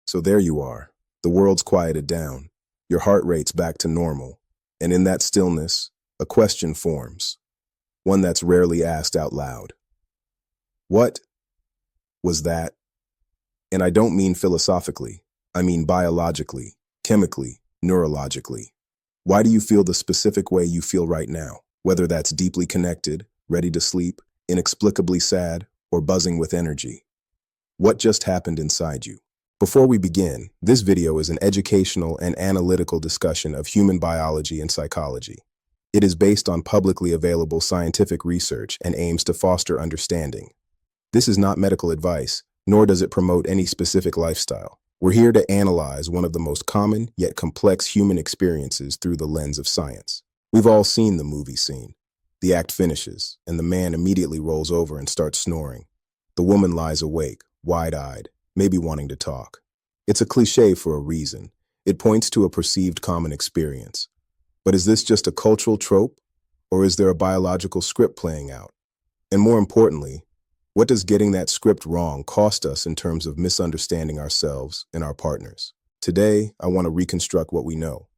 So there you are. The world's quieted down. Your heart rate's back to normal. And in that stillness, a question forms. One that's rarely asked out loud. What was that? And I don't mean philosophically. I mean biologically, chemically, neurologically. Why do you feel the specific way you feel right now? Whether that's deeply connected, ready to sleep, inexplicably sad, or buzzing with energy. What just happened inside you? Before we begin, this video is an educational and analytical discussion of human biology and psychology. It is based on publicly available scientific research and aims to foster understanding. This is not medical advice, nor does it promote any specific lifestyle. We're here to analyze one of the most common yet complex human experiences through the lens of science. We've all seen the movie scene. The act finishes, and the man immediately rolls over and starts snoring. The woman lies awake, wide-eyed, maybe wanting to talk. It's a cliché for a reason. It points to a perceived common experience. But is this just a cultural trope, or is there a biological script playing out? And more importantly, what does getting that script wrong cost us in terms of misunderstanding ourselves and our partners? Today, I want to reconstruct what we know,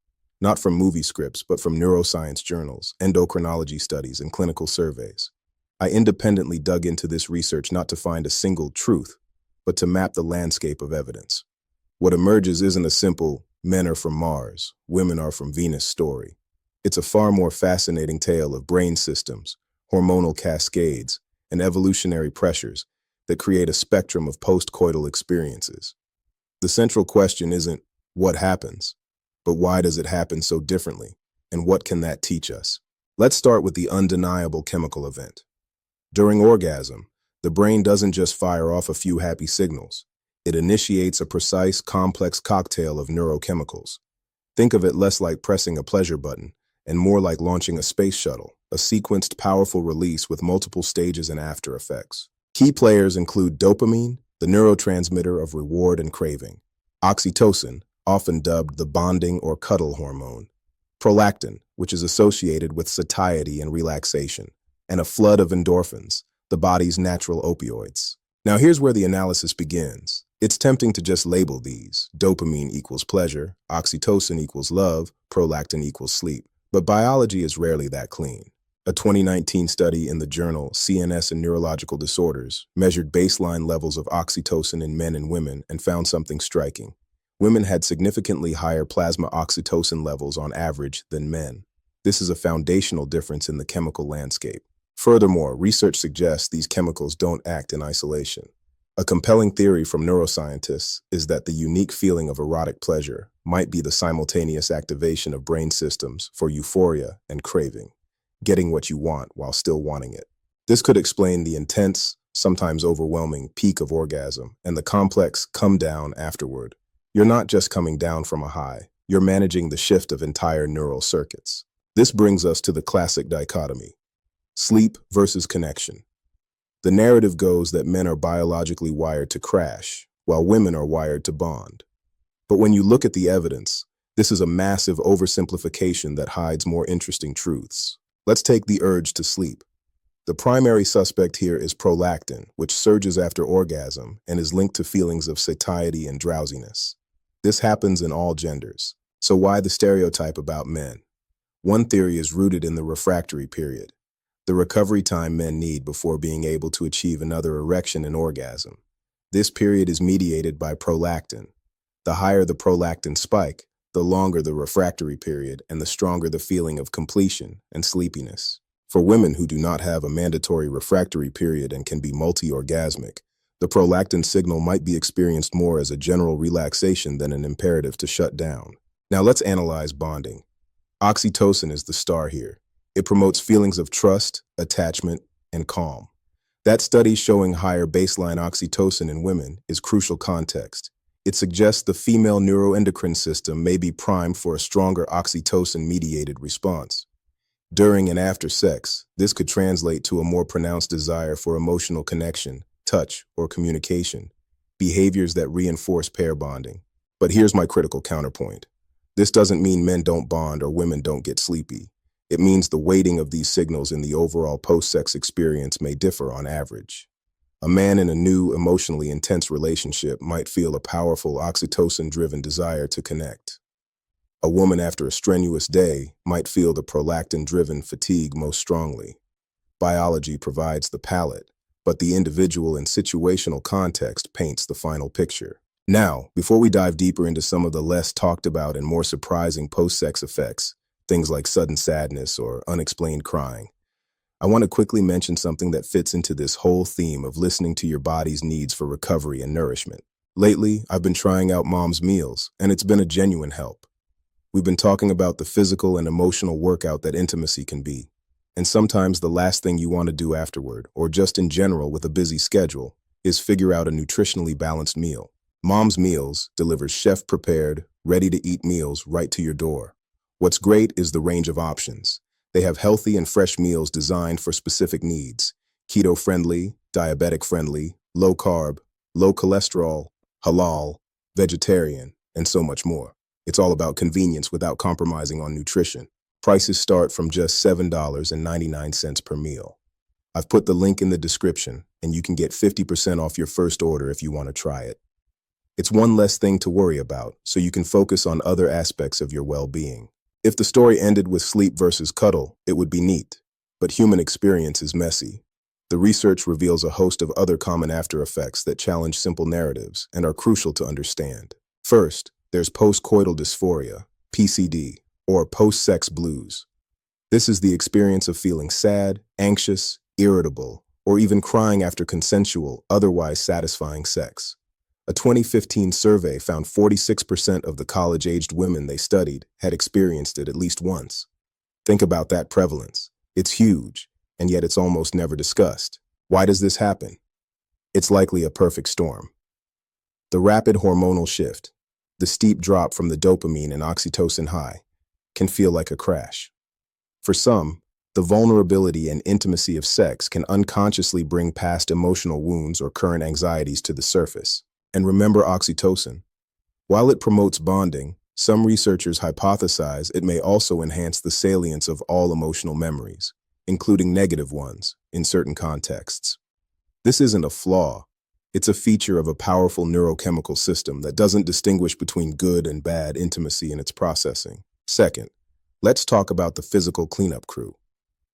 not from movie scripts, but from neuroscience journals, endocrinology studies, and clinical surveys. I independently dug into this research not to find a single truth, but to map the landscape of evidence. What emerges isn't a simple men are from Mars, women are from Venus story. It's a far more fascinating tale of brain systems, hormonal cascades, and evolutionary pressures that create a spectrum of postcoital experiences. The central question isn't what happens, but why does it happen so differently, and what can that teach us? Let's start with the undeniable chemical event. During orgasm, the brain doesn't just fire off a few happy signals. It initiates a precise, complex cocktail of neurochemicals. Think of it less like pressing a pleasure button and more like launching a space shuttle, a sequenced, powerful release with multiple stages and after effects. Key players include dopamine, the neurotransmitter of reward and craving; oxytocin, often dubbed the bonding or cuddle hormone; prolactin, which is associated with satiety and relaxation; and a flood of endorphins, the body's natural opioids. Now here's where the analysis begins. It's tempting to just label these. Dopamine equals pleasure, oxytocin equals love, prolactin equals sleep. But biology is rarely that clean. A 2019 study in the journal CNS and Neurological Disorders measured baseline levels of oxytocin in men and women and found something striking. Women had significantly higher plasma oxytocin levels on average than men. This is a foundational difference in the chemical landscape. Furthermore, research suggests these chemicals don't act in isolation. A compelling theory from neuroscientists is that the unique feeling of erotic pleasure might be the simultaneous activation of brain systems for euphoria and craving, getting what you want while still wanting it. This could explain the intense, sometimes overwhelming peak of orgasm and the complex come down afterward. You're not just coming down from a high, you're managing the shift of entire neural circuits. This brings us to the classic dichotomy: sleep versus connection. The narrative goes that men are biologically wired to crash, while women are wired to bond. But when you look at the evidence, this is a massive oversimplification that hides more interesting truths. Let's take the urge to sleep. The primary suspect here is prolactin, which surges after orgasm and is linked to feelings of satiety and drowsiness. This happens in all genders. So why the stereotype about men? One theory is rooted in the refractory period, the recovery time men need before being able to achieve another erection and orgasm. This period is mediated by prolactin. The higher the prolactin spike, the longer the refractory period and the stronger the feeling of completion and sleepiness. For women who do not have a mandatory refractory period and can be multi-orgasmic, the prolactin signal might be experienced more as a general relaxation than an imperative to shut down. Now let's analyze bonding. Oxytocin is the star here. It promotes feelings of trust, attachment, and calm. That study showing higher baseline oxytocin in women is crucial context. It suggests the female neuroendocrine system may be primed for a stronger oxytocin-mediated response. During and after sex, this could translate to a more pronounced desire for emotional connection, touch, or communication, behaviors that reinforce pair bonding. But here's my critical counterpoint. This doesn't mean men don't bond or women don't get sleepy. It means the weighting of these signals in the overall post-sex experience may differ on average. A man in a new, emotionally intense relationship might feel a powerful oxytocin-driven desire to connect. A woman after a strenuous day might feel the prolactin-driven fatigue most strongly. Biology provides the palette, but the individual and situational context paints the final picture. Now, before we dive deeper into some of the less talked about and more surprising post-sex effects, things like sudden sadness or unexplained crying, I want to quickly mention something that fits into this whole theme of listening to your body's needs for recovery and nourishment. Lately, I've been trying out Mom's Meals, and it's been a genuine help. We've been talking about the physical and emotional workout that intimacy can be. And sometimes the last thing you want to do afterward, or just in general with a busy schedule, is figure out a nutritionally balanced meal. Mom's Meals delivers chef-prepared, ready-to-eat meals right to your door. What's great is the range of options. They have healthy and fresh meals designed for specific needs: keto-friendly, diabetic-friendly, low-carb, low cholesterol, halal, vegetarian, and so much more. It's all about convenience without compromising on nutrition. Prices start from just $7.99 per meal. I've put the link in the description, and you can get 50% off your first order if you want to try it. It's one less thing to worry about, so you can focus on other aspects of your well-being. If the story ended with sleep versus cuddle, it would be neat. But human experience is messy. The research reveals a host of other common after effects that challenge simple narratives and are crucial to understand. First, there's postcoital dysphoria, PCD, or post-sex blues. This is the experience of feeling sad, anxious, irritable, or even crying after consensual, otherwise satisfying sex. A 2015 survey found 46% of the college-aged women they studied had experienced it at least once. Think about that prevalence. It's huge, and yet it's almost never discussed. Why does this happen? It's likely a perfect storm. The rapid hormonal shift, the steep drop from the dopamine and oxytocin high, can feel like a crash. For some, the vulnerability and intimacy of sex can unconsciously bring past emotional wounds or current anxieties to the surface. And remember oxytocin. While it promotes bonding, some researchers hypothesize it may also enhance the salience of all emotional memories, including negative ones, in certain contexts. This isn't a flaw. It's a feature of a powerful neurochemical system that doesn't distinguish between good and bad intimacy in its processing. Second, let's talk about the physical cleanup crew.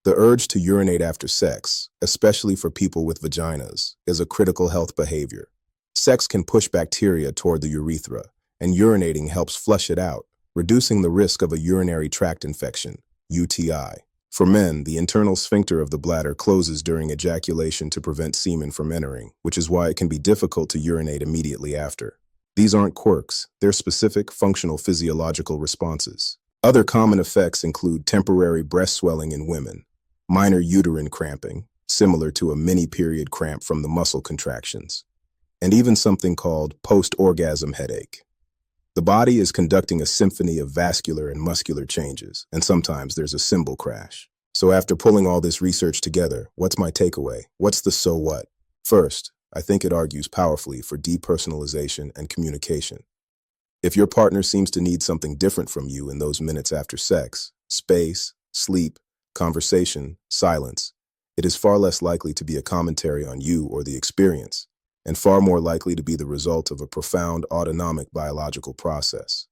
The urge to urinate after sex, especially for people with vaginas, is a critical health behavior. Sex can push bacteria toward the urethra, and urinating helps flush it out, reducing the risk of a urinary tract infection, UTI. For men, the internal sphincter of the bladder closes during ejaculation to prevent semen from entering, which is why it can be difficult to urinate immediately after. These aren't quirks, they're specific, functional physiological responses. Other common effects include temporary breast swelling in women, minor uterine cramping, similar to a mini-period cramp from the muscle contractions, and even something called post-orgasm headache. The body is conducting a symphony of vascular and muscular changes, and sometimes there's a cymbal crash. So after pulling all this research together, what's my takeaway? What's the so what? First, I think it argues powerfully for depersonalization and communication. If your partner seems to need something different from you in those minutes after sex, space, sleep, conversation, silence, it is far less likely to be a commentary on you or the experience, and far more likely to be the result of a profound autonomic biological process.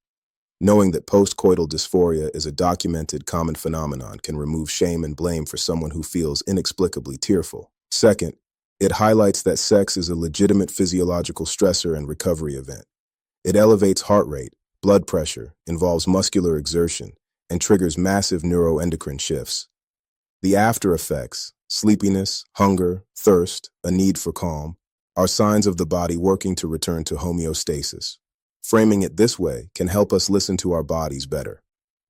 Knowing that postcoital dysphoria is a documented common phenomenon can remove shame and blame for someone who feels inexplicably tearful. Second, it highlights that sex is a legitimate physiological stressor and recovery event. It elevates heart rate, blood pressure, involves muscular exertion, and triggers massive neuroendocrine shifts. The after effects, sleepiness, hunger, thirst, a need for calm, are signs of the body working to return to homeostasis. Framing it this way can help us listen to our bodies better.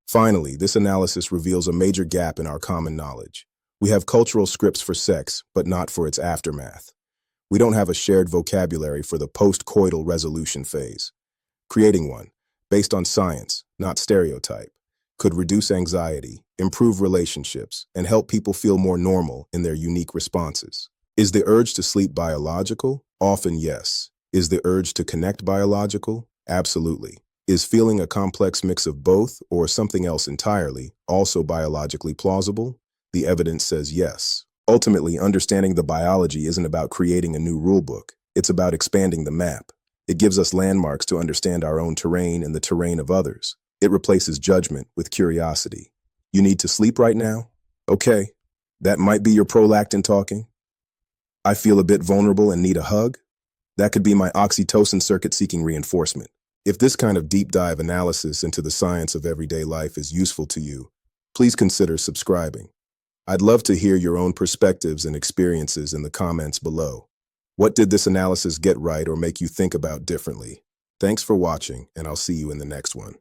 Finally, this analysis reveals a major gap in our common knowledge. We have cultural scripts for sex, but not for its aftermath. We don't have a shared vocabulary for the post-coital resolution phase. Creating one, based on science, not stereotype, could reduce anxiety, improve relationships, and help people feel more normal in their unique responses. Is the urge to sleep biological? Often, yes. Is the urge to connect biological? Absolutely. Is feeling a complex mix of both or something else entirely also biologically plausible? The evidence says yes. Ultimately, understanding the biology isn't about creating a new rulebook. It's about expanding the map. It gives us landmarks to understand our own terrain and the terrain of others. It replaces judgment with curiosity. You need to sleep right now? Okay, that might be your prolactin talking. I feel a bit vulnerable and need a hug? That could be my oxytocin circuit seeking reinforcement. If this kind of deep dive analysis into the science of everyday life is useful to you, please consider subscribing. I'd love to hear your own perspectives and experiences in the comments below. What did this analysis get right or make you think about differently? Thanks for watching, and I'll see you in the next one.